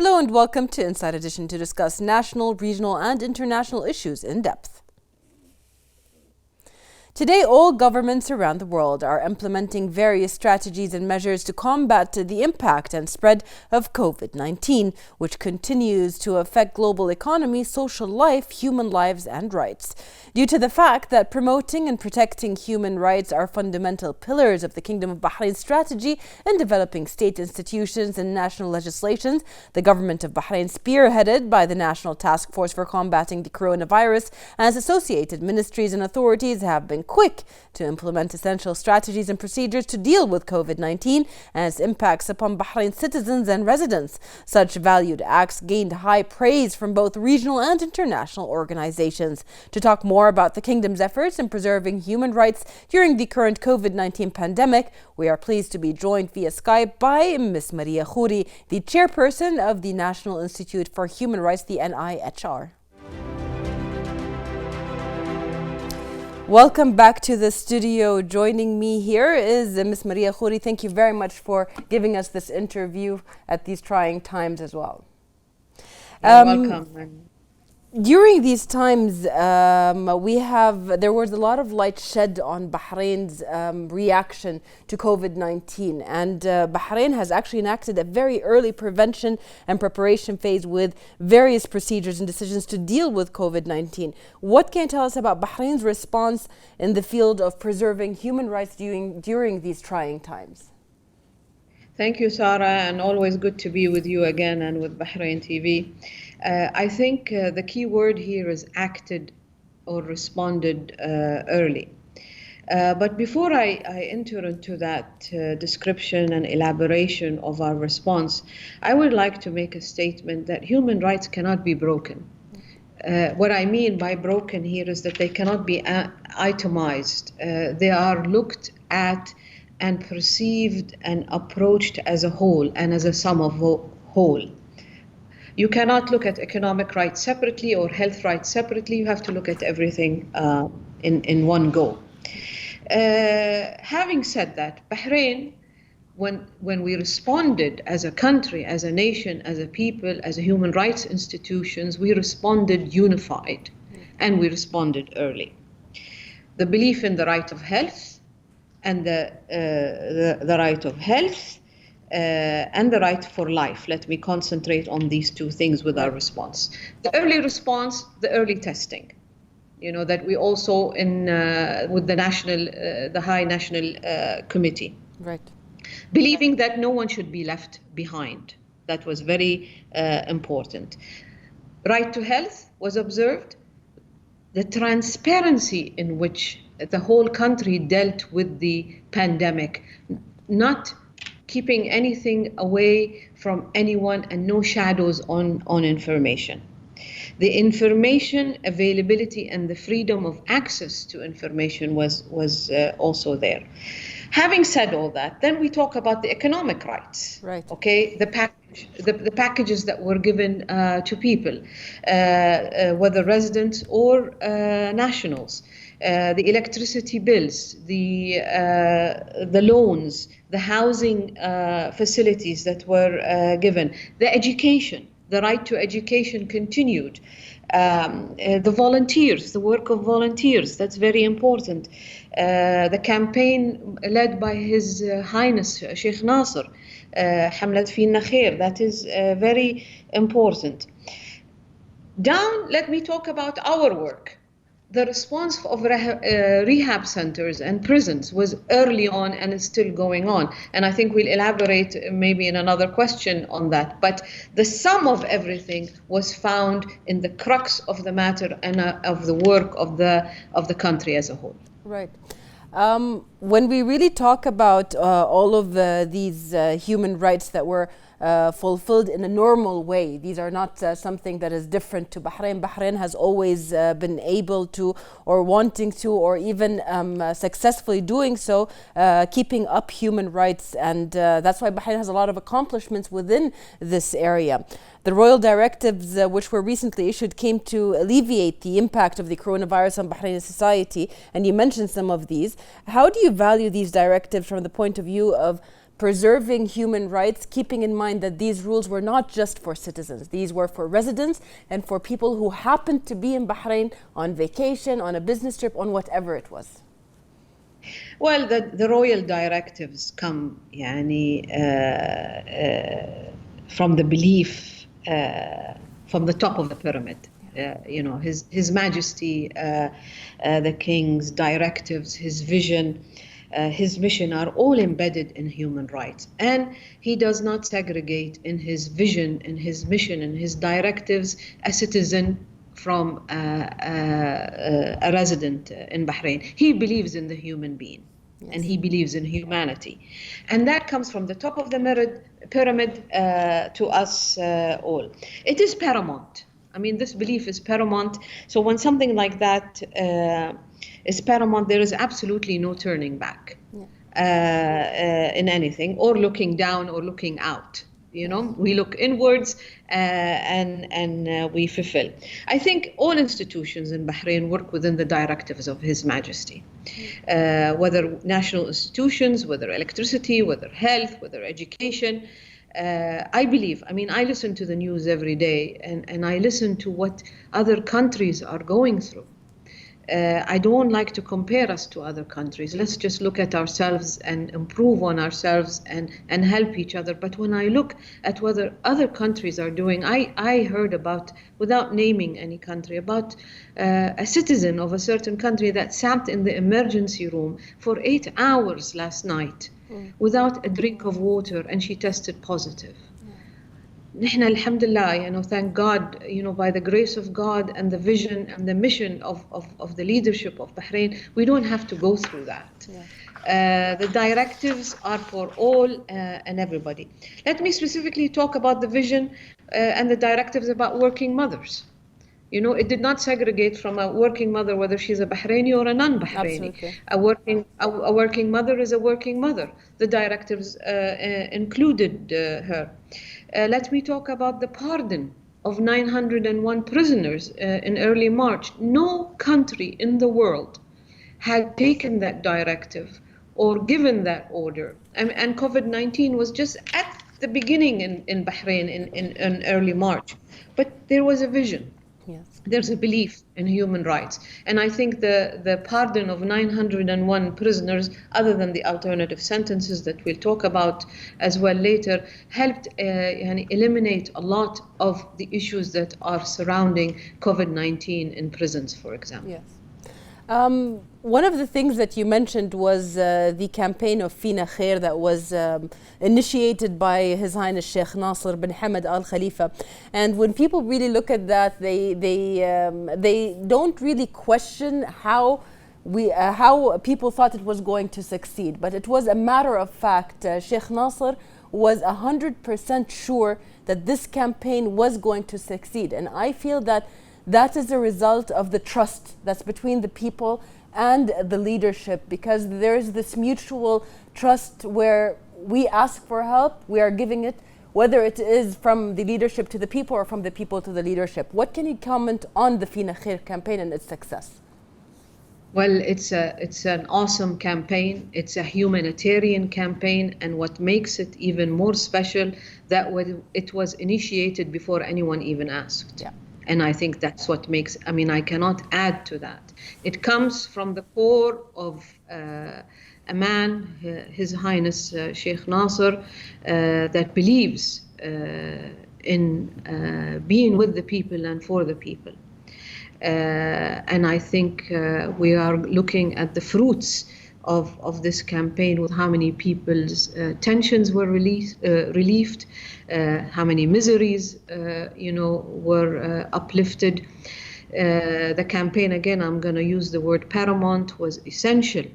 Hello and welcome to Inside Edition to discuss national, regional and international issues in depth. Today, all governments around the world are implementing various strategies and measures to combat the impact and spread of COVID-19, which continues to affect global economy, social life, human lives and rights. Due to the fact that promoting and protecting human rights are fundamental pillars of the Kingdom of Bahrain's strategy in developing state institutions and national legislations, the government of Bahrain, spearheaded by the National Task Force for Combating the Coronavirus, and associated ministries and authorities have been quick to implement essential strategies and procedures to deal with COVID-19 and its impacts upon Bahrain's citizens and residents. Such valued acts gained high praise from both regional and international organizations. To talk more about the Kingdom's efforts in preserving human rights during the current COVID-19 pandemic, we are pleased to be joined via Skype by Ms. Maria Khouri, the chairperson of the National Institute for Human Rights, the NIHR. Welcome back to the studio. Joining me here is Ms. Maria Khouri. Thank you very much for giving us this interview at these trying times as well. You're welcome. During these times, there was a lot of light shed on Bahrain's reaction to COVID-19, and Bahrain has actually enacted a very early prevention and preparation phase with various procedures and decisions to deal with COVID-19. What can you tell us about Bahrain's response in the field of preserving human rights during these trying times? Thank you, Sarah, and always good to be with you again and with Bahrain TV. I think the key word here is acted or responded early. But before I enter into that description and elaboration of our response, I would like to make a statement that human rights cannot be broken. What I mean by broken here is that they cannot be itemized. They are looked at and perceived and approached as a whole and as a sum of whole. You cannot look at economic rights separately or health rights separately. You have to look at everything in one go. Having said that, Bahrain, when we responded as a country, as a nation, as a people, as a human rights institutions, we responded unified and we responded early. The belief in the right of health and the right of health and the right for life. Let me concentrate on these two things with our response. The early response, the early testing. You know, that we also with the High National Committee. Right. Believing that no one should be left behind. That was very important. Right to health was observed. The transparency in which the whole country dealt with the pandemic, not keeping anything away from anyone and no shadows on information. The information availability and the freedom of access to information was also there. Having said all that, then we talk about the economic rights. Right. Okay, the packages that were given to people, whether residents or nationals. The electricity bills, the loans, the housing facilities that were given, the education, the right to education continued, the volunteers, the work of volunteers, that's very important. The campaign led by His Highness Sheikh Nasser, Hamad Fina Khair, that is very important. Down, let me talk about our work. The response of rehab centers and prisons was early on and is still going on. And I think we'll elaborate maybe in another question on that. But the sum of everything was found in the crux of the matter and of the work of the country as a whole. Right. When we really talk about all of these human rights that were fulfilled in a normal way. These are not something that is different to Bahrain. Bahrain has always been able to, or wanting to, or even successfully doing so, keeping up human rights. And that's why Bahrain has a lot of accomplishments within this area. The royal directives, which were recently issued, came to alleviate the impact of the coronavirus on Bahraini society. And you mentioned some of these. How do you value these directives from the point of view of preserving human rights, keeping in mind that these rules were not just for citizens. These were for residents and for people who happened to be in Bahrain on vacation, on a business trip, on whatever it was. Well, the royal directives come from the belief, from the top of the pyramid. His Majesty, the King's directives, his vision, his mission are all embedded in human rights. And he does not segregate in his vision, in his mission, in his directives, a citizen from a resident in Bahrain. He believes in the human being. Yes. And he believes in humanity. And that comes from the top of the pyramid to us all. It is paramount. I mean, this belief is paramount. So when something like that is paramount, there is absolutely no turning back in anything, or looking down or looking out. We look inwards and we fulfill. I think all institutions in Bahrain work within the directives of His Majesty, whether national institutions, whether electricity, whether health, whether education. I listen to the news every day and I listen to what other countries are going through. I don't like to compare us to other countries. Let's just look at ourselves and improve on ourselves and help each other. But when I look at what other countries are doing, I heard about, without naming any country, about a citizen of a certain country that sat in the emergency room for 8 hours last night without a drink of water, and she tested positive. Nihna, alhamdulillah, thank God, by the grace of God and the vision and the mission of the leadership of Bahrain, we don't have to go through that. Yeah. The directives are for all and everybody. Let me specifically talk about the vision and the directives about working mothers. It did not segregate from a working mother whether she's a Bahraini or a non-Bahraini. Absolutely. A working mother is a working mother. The directives included her. Let me talk about the pardon of 901 prisoners in early March. No country in the world had taken that directive or given that order. And COVID-19 was just at the beginning in Bahrain in early March. But there was a vision. Yes. There's a belief in human rights. And I think the pardon of 901 prisoners, other than the alternative sentences that we'll talk about as well later, helped eliminate a lot of the issues that are surrounding COVID-19 in prisons, for example. Yes. One of the things that you mentioned was the campaign of Fina Khair that was initiated by His Highness Sheikh Nasser bin Hamad Al Khalifa. And when people really look at that, they don't really question how people thought it was going to succeed. But it was a matter of fact. Sheikh Nasser was 100% sure that this campaign was going to succeed. And I feel that is a result of the trust that's between the people and the leadership, because there is this mutual trust where we ask for help, we are giving it, whether it is from the leadership to the people or from the people to the leadership. What can you comment on the Fina Khair campaign and its success? Well, it's an awesome campaign. It's a humanitarian campaign, and what makes it even more special, that it was initiated before anyone even asked. Yeah. And I think that's what makes, I cannot add to that. It comes from the core of a man, His Highness Sheikh Nasser, that believes in being with the people and for the people. And I think we are looking at the fruits of this campaign, with how many people's tensions were relieved, how many miseries, were uplifted. The campaign, again, I'm going to use the word paramount, was essential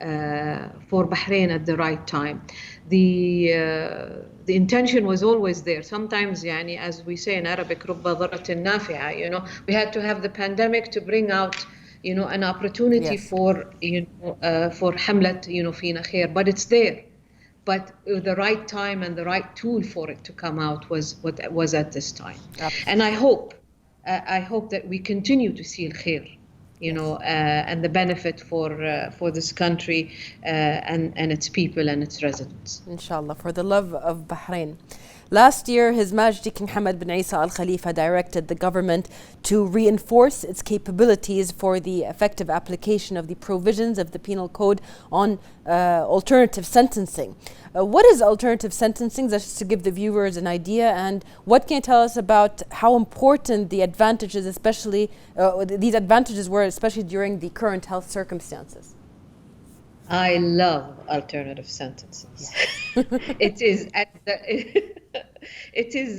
for Bahrain at the right time. The intention was always there. Sometimes, as we say in Arabic, رُبَّ ضَرَةٍ نَافِعَةٍ, we had to have the pandemic to bring out an opportunity. Yes. For Hamlet, Fina Khair, but it's there. But the right time and the right tool for it to come out was what was at this time. Absolutely. And I hope that we continue to see khair and the benefit for this country and its people and its residents. Inshallah, for the love of Bahrain. Last year, His Majesty King Hamad bin Isa Al Khalifa directed the government to reinforce its capabilities for the effective application of the provisions of the Penal Code on alternative sentencing. What is alternative sentencing, just to give the viewers an idea, and what can you tell us about how important the advantages, especially these advantages were, especially during the current health circumstances? I love alternative sentences. It is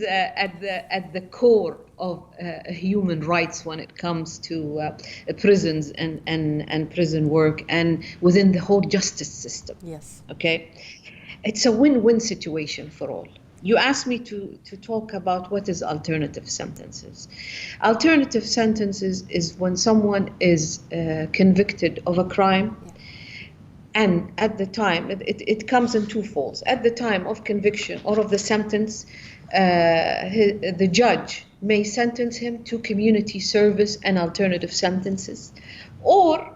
at the core of human rights when it comes to prisons and prison work and within the whole justice system. Yes. Okay, it's a win-win situation for all. You asked me to talk about what is alternative sentences. Alternative sentences is when someone is convicted of a crime. And at the time, it comes in two folds. At the time of conviction or of the sentence, the judge may sentence him to community service and alternative sentences. Or,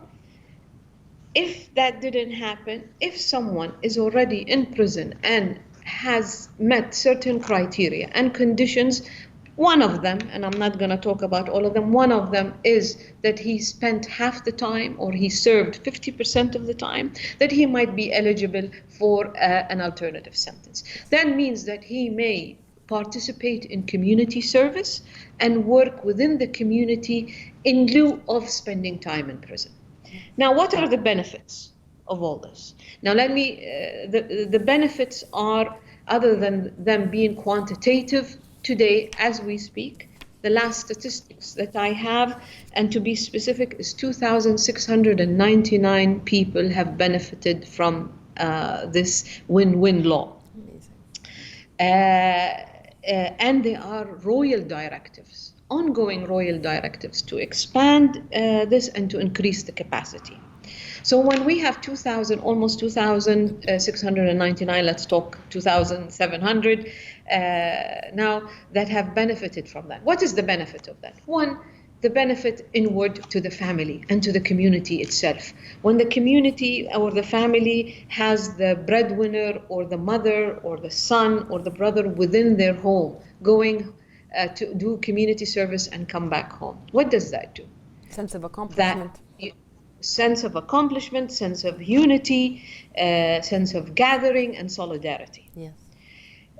if that didn't happen, if someone is already in prison and has met certain criteria and conditions, one of them, and I'm not going to talk about all of them, one of them is that he spent half the time or he served 50% of the time, that he might be eligible for an alternative sentence. That means that he may participate in community service and work within the community in lieu of spending time in prison. Now, what are the benefits of all this? Now, the benefits are, other than them being quantitative, today, as we speak, the last statistics that I have, and to be specific, is 2,699 people have benefited from this win-win law. And there are royal directives, ongoing royal directives to expand this and to increase the capacity. So when we have almost 2,699, let's talk 2,700 now that have benefited from that. What is the benefit of that? One, the benefit inward to the family and to the community itself. When the community or the family has the breadwinner or the mother or the son or the brother within their home going to do community service and come back home, what does that do? Sense of accomplishment. Sense of accomplishment, sense of unity, sense of gathering and solidarity. Yes.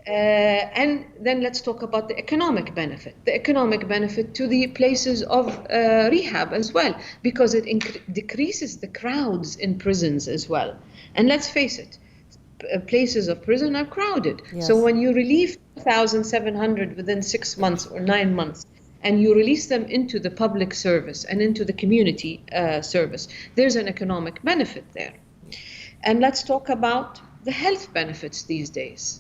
And then let's talk about the economic benefit. The economic benefit to the places of rehab as well, because it decreases the crowds in prisons as well. And let's face it, places of prison are crowded. Yes. So when you relieve 1,700 within 6 months or 9 months, and you release them into the public service and into the community service, there's an economic benefit there. And let's talk about the health benefits these days.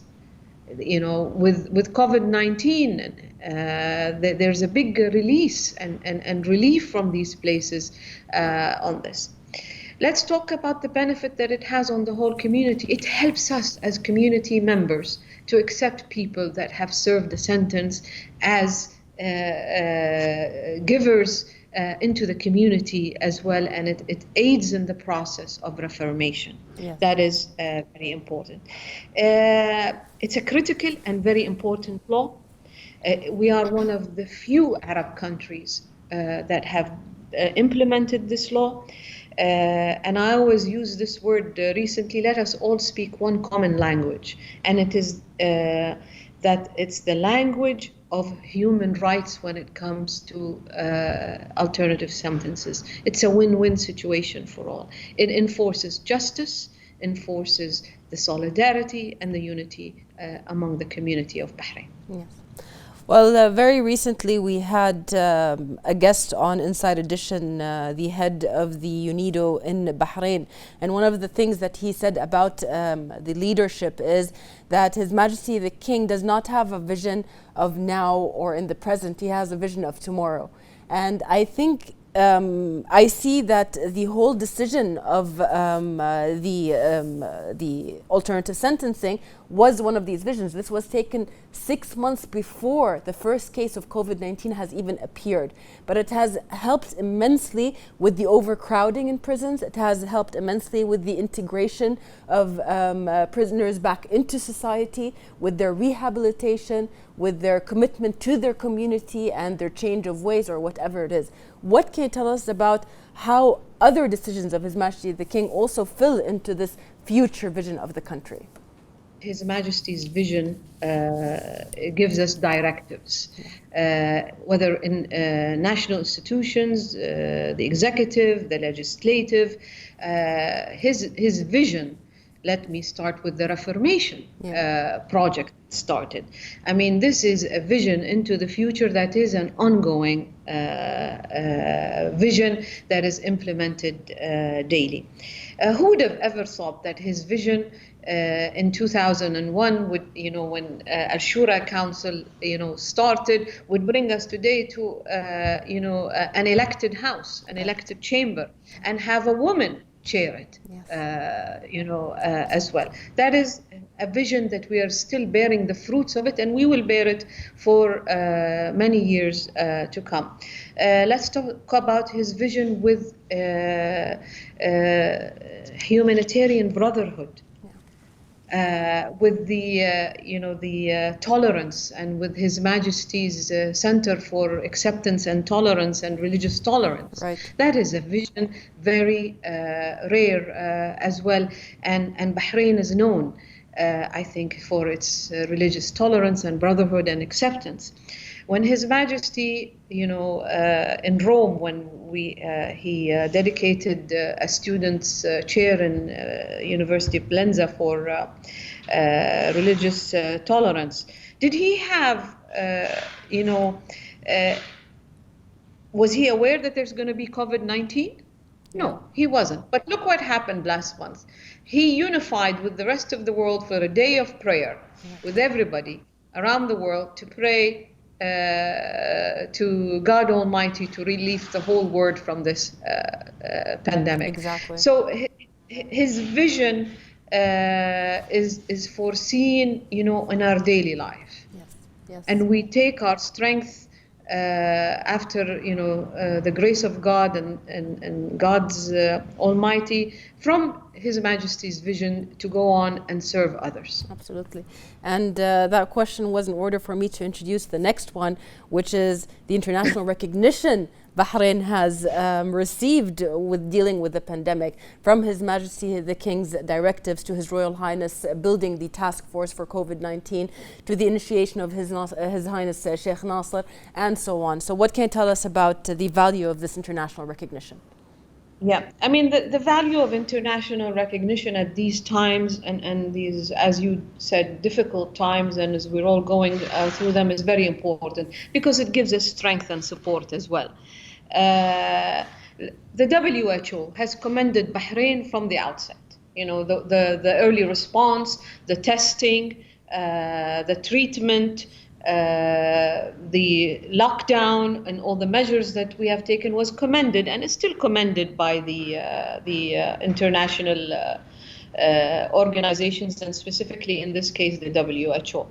With COVID-19, there's a big release and relief from these places on this. Let's talk about the benefit that it has on the whole community. It helps us as community members to accept people that have served a sentence as givers into the community as well, and it aids in the process of reformation. Yes. That is very important. It's a critical and very important law. We are one of the few Arab countries that have implemented this law. And I always use this word recently, let us all speak one common language. And it is that it's the language of human rights when it comes to alternative sentences. It's a win-win situation for all. It enforces justice, enforces the solidarity and the unity among the community of Bahrain. Yes. Well, very recently we had a guest on Inside Edition, the head of the UNIDO in Bahrain. And one of the things that he said about the leadership is that His Majesty the King does not have a vision of now or in the present. He has a vision of tomorrow. And I think I see that the whole decision of the alternative sentencing was one of these visions. This was taken 6 months before the first case of COVID-19 has even appeared. But it has helped immensely with the overcrowding in prisons. It has helped immensely with the integration of prisoners back into society, with their rehabilitation, with their commitment to their community and their change of ways or whatever it is. What can you tell us about how other decisions of His Majesty the King also fill into this future vision of the country? His Majesty's vision gives us directives, whether in national institutions, the executive, the legislative. His vision, let me start with the Reformation project started. I mean, this is a vision into the future that is an ongoing vision that is implemented daily. Who would have ever thought that his vision in 2001 would, when Al-Shura Council, started, would bring us today to, an elected house, an elected chamber, and have a woman chair it, as well. That is a vision that we are still bearing the fruits of it, and we will bear it for many years to come. Let's talk about his vision with humanitarian brotherhood. With the tolerance, and with His Majesty's Center for Acceptance and Tolerance and Religious Tolerance. Right. That is a vision very rare as well, and Bahrain is known, I think, for its religious tolerance and brotherhood and acceptance. When His Majesty, in Rome, when he dedicated a student's chair in University of Piacenza for religious tolerance, did he have, was he aware that there's going to be COVID-19? No, he wasn't. But look what happened last month. He unified with the rest of the world for a day of prayer with everybody around the world to pray to God Almighty to relieve the whole world from this pandemic. Exactly. So his vision is foreseen, in our daily life. Yes. And we take our strength after, the grace of God and God's Almighty from His Majesty's vision to go on and serve others. Absolutely. And that question was in order for me to introduce the next one, which is the international recognition Bahrain has received with dealing with the pandemic, from His Majesty the King's directives to His Royal Highness building the task force for COVID-19 to the initiation of His Highness Sheikh Nasser and so on. So what can you tell us about the value of this international recognition? Yeah, I mean, the value of international recognition at these times and these, as you said, difficult times, and as we're all going through them, is very important because it gives us strength and support as well. The WHO has commended Bahrain from the outset. The early response, the testing, the treatment, the lockdown, and all the measures that we have taken was commended, and is still commended by the international organizations, and specifically in this case the WHO.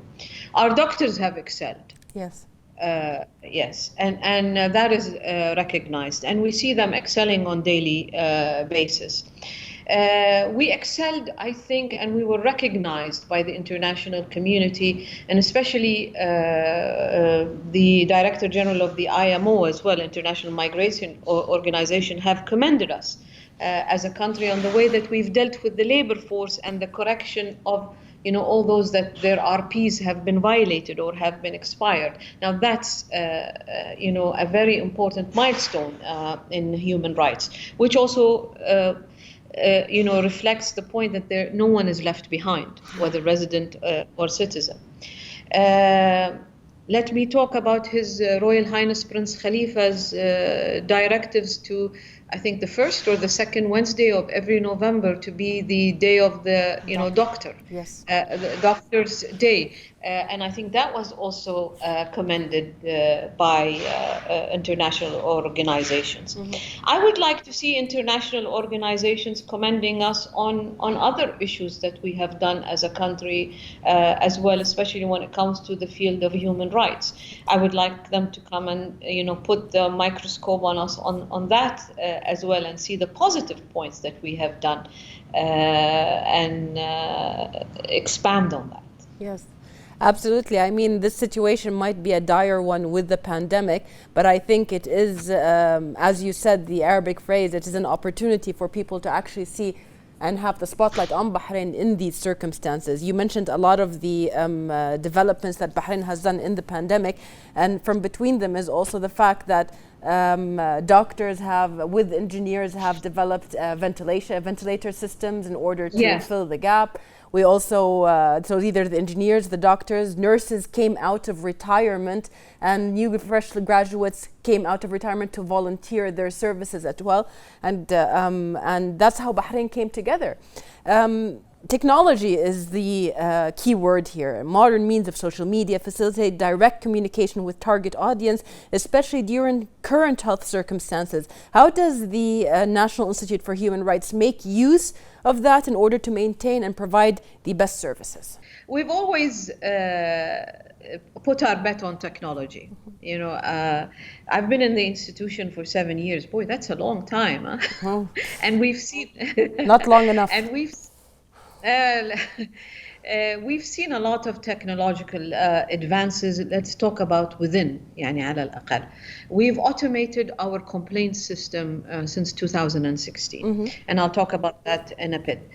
Our doctors have excelled. Yes. Yes, and that is recognized, and we see them excelling on daily basis. We excelled, I think, and we were recognized by the international community, and especially the Director General of the IMO as well, International Migration Organization, have commended us as a country on the way that we've dealt with the labor force and the correction of all those that their RPs have been violated or have been expired. Now that's, a very important milestone in human rights, which also, reflects the point that no one is left behind, whether resident or citizen. Let me talk about His Royal Highness Prince Khalifa's directives to I think, the first or the second Wednesday of every November to be the day of the, doctor. Yes. The Doctor's Day. And I think that was also commended by international organizations. I would like to see international organizations commending us on other issues that we have done as a country as well, especially when it comes to the field of human rights. I would like them to come and put the microscope on us on that as well, and see the positive points that we have done and expand on that. Yes. Absolutely. I mean, this situation might be a dire one with the pandemic, but I think it is, as you said, the Arabic phrase, it is an opportunity for people to actually see and have the spotlight on Bahrain in these circumstances. You mentioned a lot of the developments that Bahrain has done in the pandemic, and from between them is also the fact that doctors with engineers have developed ventilator systems in order to fill the gap. We also, so either the engineers, the doctors, nurses came out of retirement, and new fresh graduates came out of retirement to volunteer their services as well. And that's how Bahrain came together. Technology is the key word here. Modern means of social media facilitate direct communication with target audience, especially during current health circumstances. How does the National Institute for Human Rights make use of that in order to maintain and provide the best services? We've always put our bet on technology. I've been in the institution for 7 years. Boy, that's a long time, huh? Oh. And we've seen not long enough. And we've seen a lot of technological advances. Let's talk about within, يعني على الأقل. We've automated our complaint system since 2016, and I'll talk about that in a bit.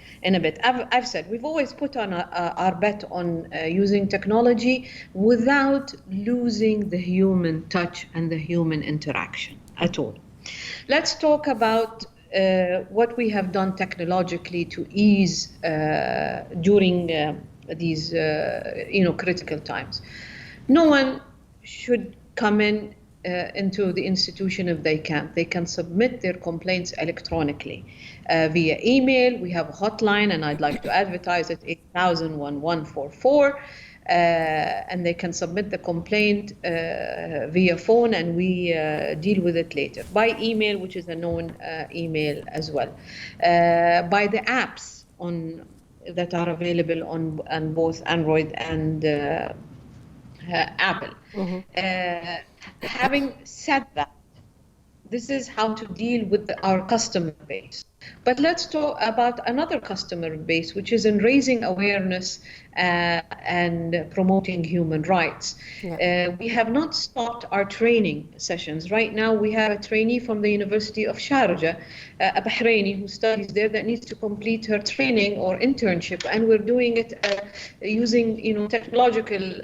I've said we've always put on our bet on using technology without losing the human touch and the human interaction at all. Let's talk about what we have done technologically to ease during these critical times. No one should come into the institution if they can't. They can submit their complaints electronically via email. We have a hotline, and I'd like to advertise it, 8000-1144. And they can submit the complaint via phone, and we deal with it later. By email, which is a known email as well. By the apps that are available on both Android and Apple. Having said that, this is how to deal with our customer base. But let's talk about another customer base, which is in raising awareness and promoting human rights. Yeah. We have not stopped our training sessions. Right now, we have a trainee from the University of Sharjah, a Bahraini who studies there, that needs to complete her training or internship, and we're doing it using, technological,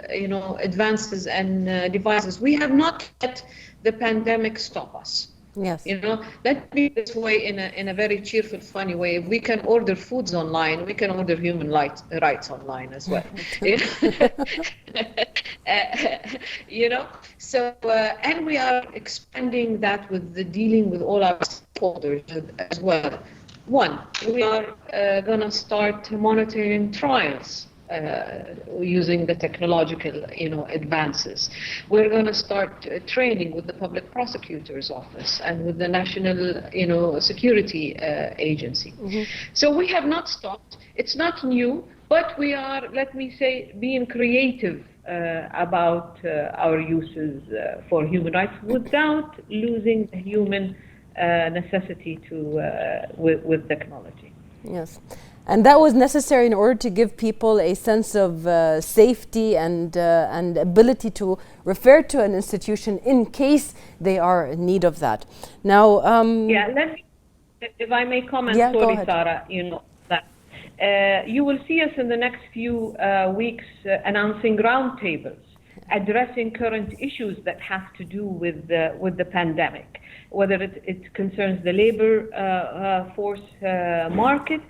advances and devices. We have not let the pandemic stop us. Yes. Let me this way in a very cheerful, funny way. If we can order foods online, we can order human rights online as well. So and we are expanding that with the dealing with all our stakeholders as well. One, we are going to start monitoring trials. Using the technological, advances. We're going to start training with the Public Prosecutor's Office and with the National, Security Agency. So we have not stopped. It's not new, but we are, let me say, being creative about our uses for human rights without losing the human necessity with technology. Yes. And that was necessary in order to give people a sense of safety and ability to refer to an institution in case they are in need of that. Now, let me, if I may comment, sorry, Sarah, that you will see us in the next few weeks announcing roundtables addressing current issues that have to do with the pandemic, whether it concerns the labor force market,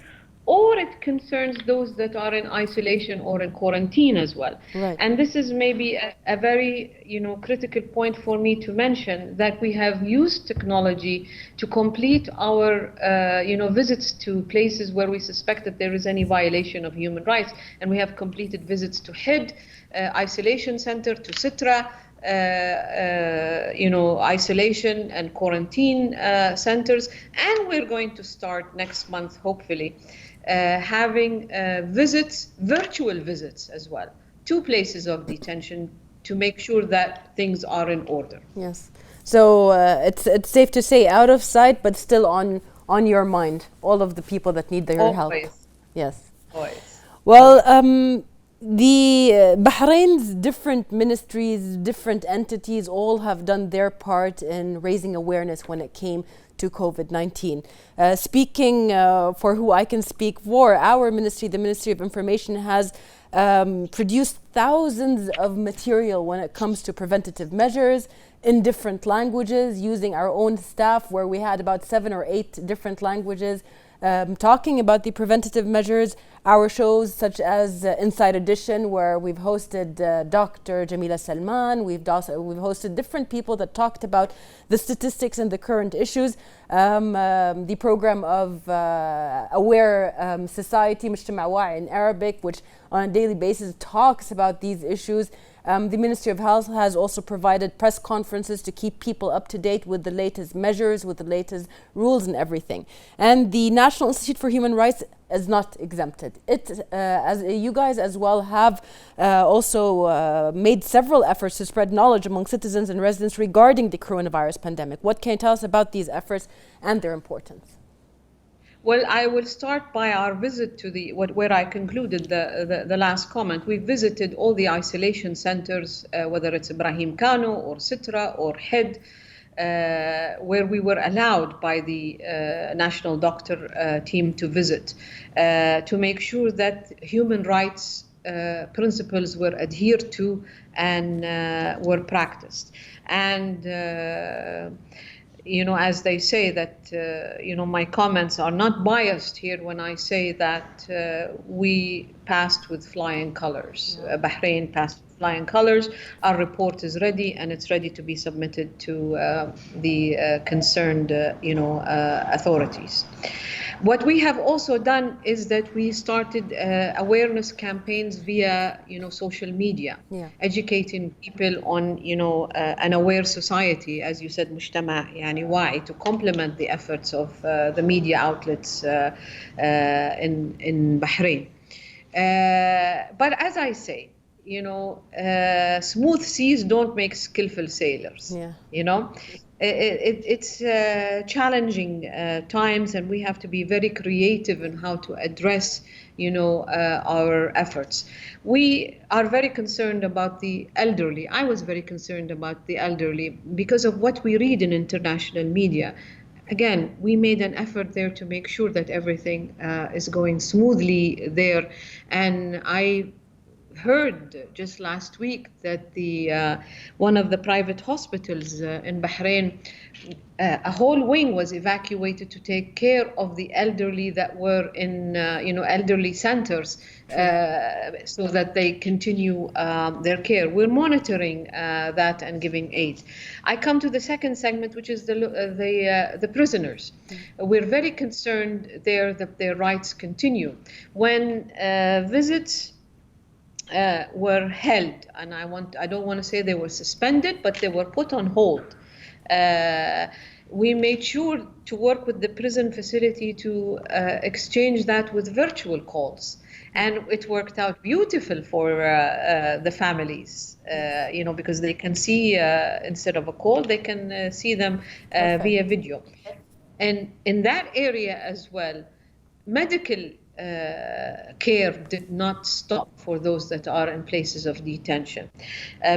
or it concerns those that are in isolation or in quarantine as well. Right. And this is maybe a very, critical point for me to mention, that we have used technology to complete our, visits to places where we suspect that there is any violation of human rights. And we have completed visits to HID, isolation center, to Sitra, isolation and quarantine centers. And we're going to start next month, hopefully, having virtual visits as well, to places of detention, to make sure that things are in order. Yes. So it's safe to say out of sight, but still on your mind, all of the people that need their help. Yes. Always. Well, the Bahrain's different ministries, different entities, all have done their part in raising awareness when it came to COVID-19. Speaking for who I can speak for, our ministry, the Ministry of Information, has produced thousands of material when it comes to preventative measures in different languages, using our own staff, where we had about 7 or 8 different languages talking about the preventative measures. Our shows such as Inside Edition, where we've hosted Dr. Jamila Salman, we've hosted different people that talked about the statistics and the current issues. The program of Aware Society, Mujtama Wa'i in Arabic, which on a daily basis talks about these issues. The Ministry of Health has also provided press conferences to keep people up to date with the latest measures, with the latest rules and everything. And the National Institute for Human Rights is not exempted. As you guys as well have also made several efforts to spread knowledge among citizens and residents regarding the coronavirus pandemic. What can you tell us about these efforts and their importance? Well, I will start by our visit to where I concluded the last comment. We visited all the isolation centers, whether it's Ibrahim Kano or Sitra or HID, where we were allowed by the national doctor team to visit, to make sure that human rights principles were adhered to and were practiced. And as they say that, my comments are not biased here when I say that we passed with flying colors. Bahrain passed with flying colors. Our report is ready, and it's ready to be submitted to the concerned, authorities. What we have also done is that we started awareness campaigns via, social media, educating people on, an aware society, as you said, Mujtama Wa'i, to complement the efforts of the media outlets in Bahrain. But as I say, smooth seas don't make skillful sailors. It's challenging times, and we have to be very creative in how to address, our efforts. We are very concerned about the elderly. I was very concerned about the elderly because of what we read in international media. Again, we made an effort there to make sure that everything is going smoothly there. And I heard just last week that one of the private hospitals in Bahrain, a whole wing was evacuated to take care of the elderly that were in elderly centers, so that they continue their care. We're monitoring that and giving aid. I come to the second segment, which is the prisoners. We're very concerned there that their rights continue. When visits were held, and I don't want to say they were suspended, but they were put on hold. We made sure to work with the prison facility to exchange that with virtual calls, and it worked out beautiful for the families, because they can see, instead of a call, they can see them via video. And in that area as well, medical care did not stop for those that are in places of detention,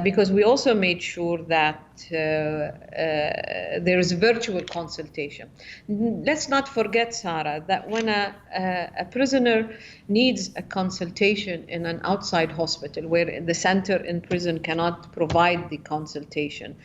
because we also made sure that there is virtual consultation. Let's not forget, Sarah, that when a prisoner needs a consultation in an outside hospital where the center in prison cannot provide the consultation,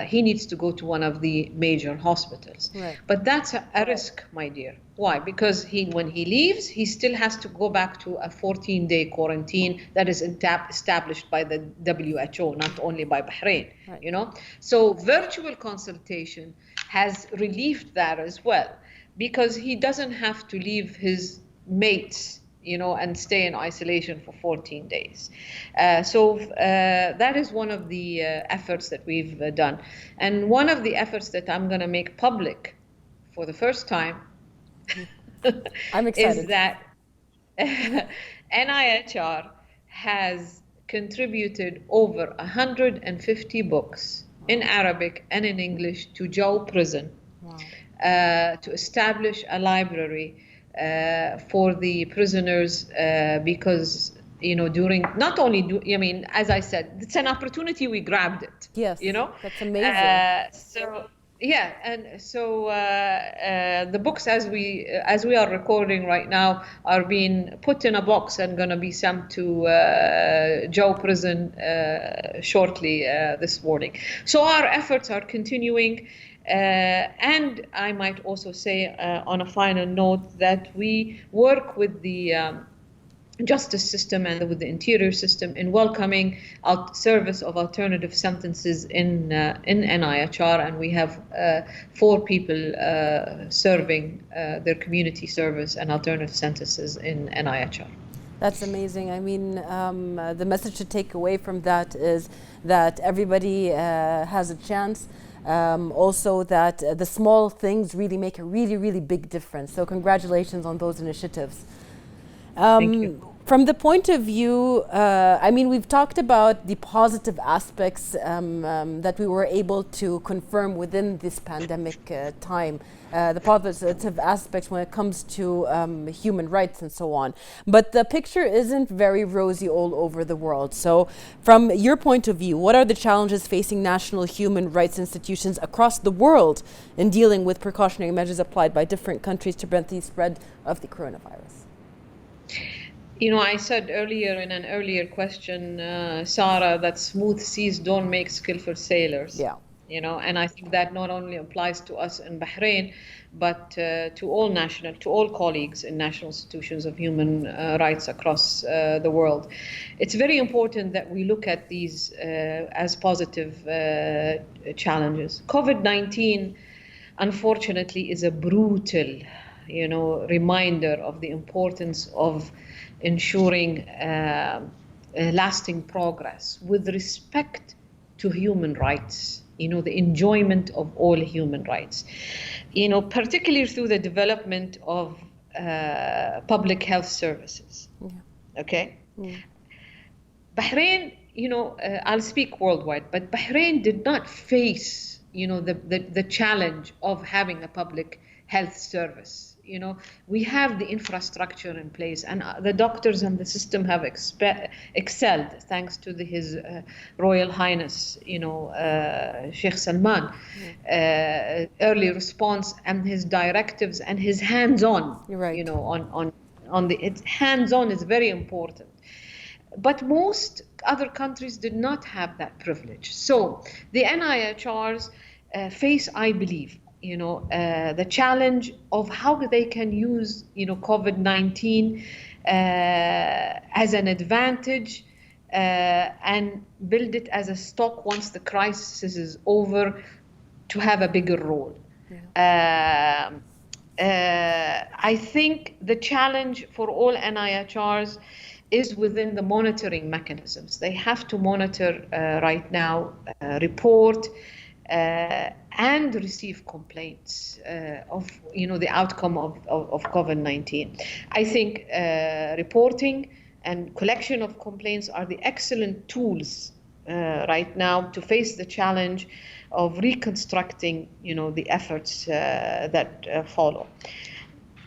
he needs to go to one of the major hospitals. Right. But that's a risk, my dear. Why? Because when he leaves, he still has to go back to a 14-day quarantine that is established by the WHO, not only by Bahrain. Right. You know, so virtual consultation has relieved that as well, because he doesn't have to leave his mates, you know, and stay in isolation for 14 days. So that is one of the efforts that we've done. And one of the efforts that I'm going to make public for the first time I'm excited. is that NIHR has contributed over 150 books in Arabic and in English to Joe Prison. Wow. To establish a library for the prisoners, because, you know, during not only I mean, as I said, it's an opportunity, we grabbed it. Yes, you know, that's amazing. So yeah, and so the books, as we are recording right now, are being put in a box and going to be sent to Joe Prison shortly this morning. So our efforts are continuing. And I might also say on a final note that we work with the justice system and with the interior system in welcoming service of alternative sentences in NIHR, and we have 4 people serving their community service and alternative sentences in NIHR. That's amazing. I mean, the message to take away from that is that everybody has a chance. Also that the small things really make a really big difference. So congratulations on those initiatives. Thank you. From the point of view, I mean, we've talked about the positive aspects that we were able to confirm within this pandemic time, the positive aspects when it comes to human rights and so on. But the picture isn't very rosy all over the world. So from your point of view, what are the challenges facing national human rights institutions across the world in dealing with precautionary measures applied by different countries to prevent the spread of the coronavirus? You know, I said earlier in an earlier question, Sarah, that smooth seas don't make skillful sailors. Yeah. You know, and I think that not only applies to us in Bahrain, but to all colleagues in national institutions of human rights across the world. It's very important that we look at these as positive challenges. COVID-19, unfortunately, is a brutal, you know, reminder of the importance of ensuring lasting progress with respect to human rights, you know, the enjoyment of all human rights, you know, particularly through the development of public health services. Yeah. Okay? Yeah. Bahrain, you know, I'll speak worldwide, but Bahrain did not face, you know, the challenge of having a public health service. You know, we have the infrastructure in place, and the doctors and the system have excelled thanks to His Royal Highness, you know, Sheikh Salman, early response and his directives and his hands-on. Right. You know, on the hands-on is very important. But most other countries did not have that privilege. So the NIHRs face, I believe, you know, the challenge of how they can use, you know, COVID-19 as an advantage and build it as a stock once the crisis is over to have a bigger role. Yeah. I think the challenge for all NIHRs is within the monitoring mechanisms. They have to monitor right now, report, and receive complaints of, you know, the outcome of COVID-19. I think reporting and collection of complaints are the excellent tools right now to face the challenge of reconstructing, you know, the efforts that follow.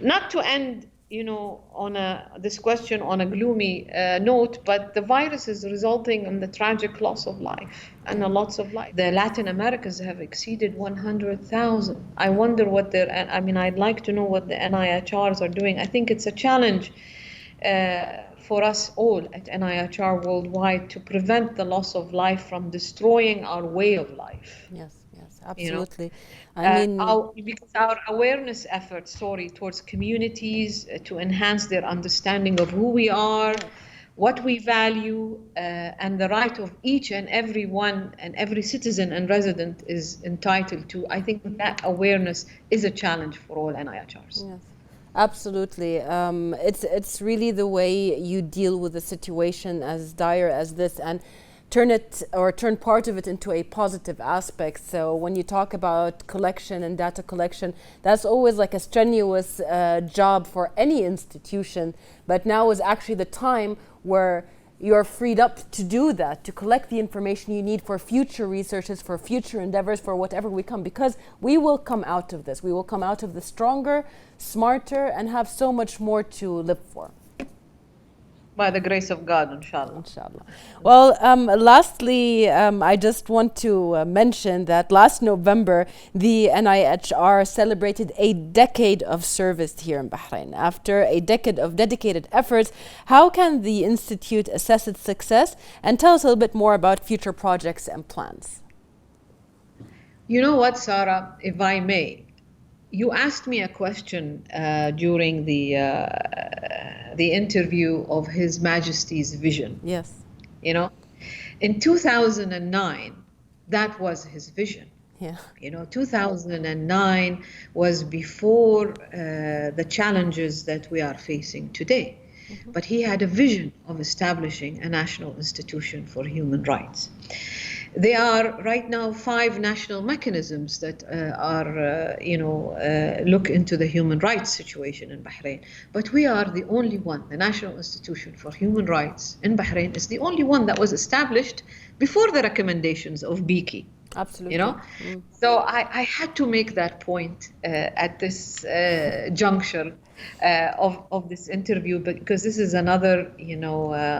Not to end, you know, on this question on a gloomy note, but the virus is resulting in the tragic loss of life and lots of life. The Latin Americas have exceeded 100,000. I wonder what I'd like to know what the NIHRs are doing. I think it's a challenge for us all at NIHR worldwide to prevent the loss of life from destroying our way of life. Yes, yes, You know, absolutely. I mean, because our awareness efforts, towards communities to enhance their understanding of who we are, what we value, and the right of each and every one and every citizen and resident is entitled to. I think that awareness is a challenge for all NIHRs. yes, absolutely. It's really the way you deal with a situation as dire as this and turn part of it into a positive aspect. So when you talk about collection and data collection, that's always like a strenuous job for any institution. But now is actually the time where you're freed up to do that, to collect the information you need for future researches, for future endeavors, for whatever we come, because we will come out of this. We will come out of this stronger, smarter, and have so much more to live for. By the grace of God, inshallah. Inshallah. Well, lastly, I just want to mention that last November, the NIHR celebrated a decade of service here in Bahrain. After a decade of dedicated efforts, how can the Institute assess its success? And tell us a little bit more about future projects and plans. You know what, Sarah, if I may, you asked me a question during the interview of His Majesty's vision. Yes. You know, in 2009, that was his vision. Yeah. You know, 2009 was before the challenges that we are facing today. Mm-hmm. But he had a vision of establishing a national institution for human rights. There are right now 5 national mechanisms that look into the human rights situation in Bahrain. But we are the only one, the National Institution for Human Rights in Bahrain is the only one that was established before the recommendations of Biki. Absolutely. You know? So I had to make that point at this juncture of this interview, because this is another,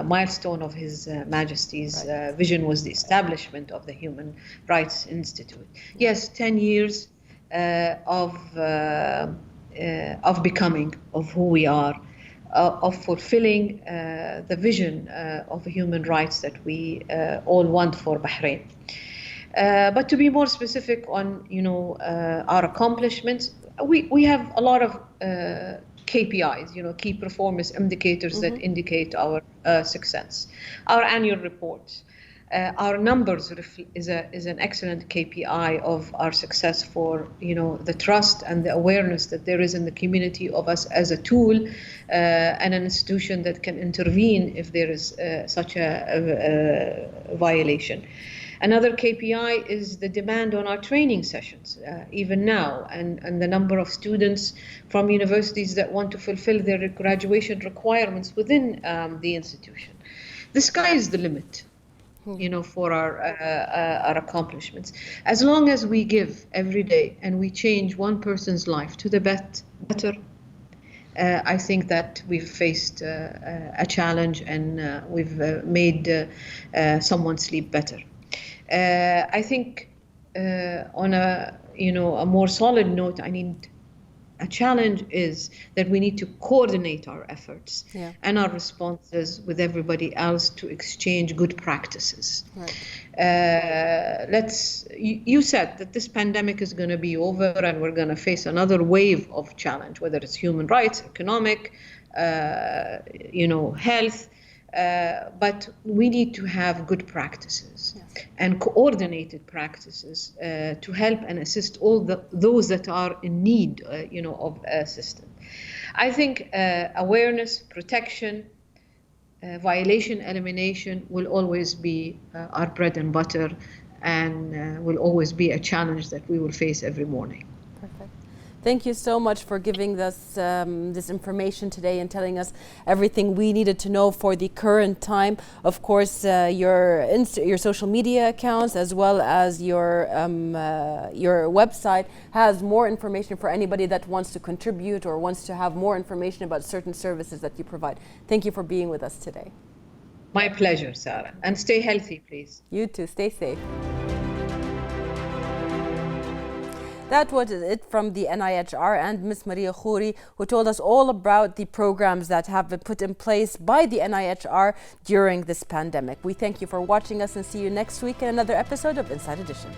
milestone of His Majesty's vision, was the establishment of the Human Rights Institute. Yes, 10 years of becoming of who we are, of fulfilling the vision of human rights that we all want for Bahrain. But to be more specific on, our accomplishments, we have a lot of KPIs, key performance indicators that indicate our success. Our annual reports, our numbers is an excellent KPI of our success for, the trust and the awareness that there is in the community of us as a tool and an institution that can intervene if there is such a violation. Another KPI is the demand on our training sessions, even now, and the number of students from universities that want to fulfill their graduation requirements within the institution. The sky is the limit, for our accomplishments. As long as we give every day and we change one person's life to the better, I think that we've faced a challenge and we've made someone sleep better. I think on a more solid note, a challenge is that we need to coordinate our efforts and our responses with everybody else to exchange good practices. Right. You said that this pandemic is going to be over and we're going to face another wave of challenge, whether it's human rights, economic, health. But we need to have good practices and coordinated practices to help and assist all those that are in need, of assistance. I think awareness, protection, violation elimination will always be our bread and butter, and will always be a challenge that we will face every morning. Perfect. Thank you so much for giving us this information today and telling us everything we needed to know for the current time. Of course, your social media accounts as well as your website has more information for anybody that wants to contribute or wants to have more information about certain services that you provide. Thank you for being with us today. My pleasure, Sarah. And stay healthy, please. You too. Stay safe. That was it from the NIHR and Ms. Maria Khouri, who told us all about the programs that have been put in place by the NIHR during this pandemic. We thank you for watching us and see you next week in another episode of Inside Edition.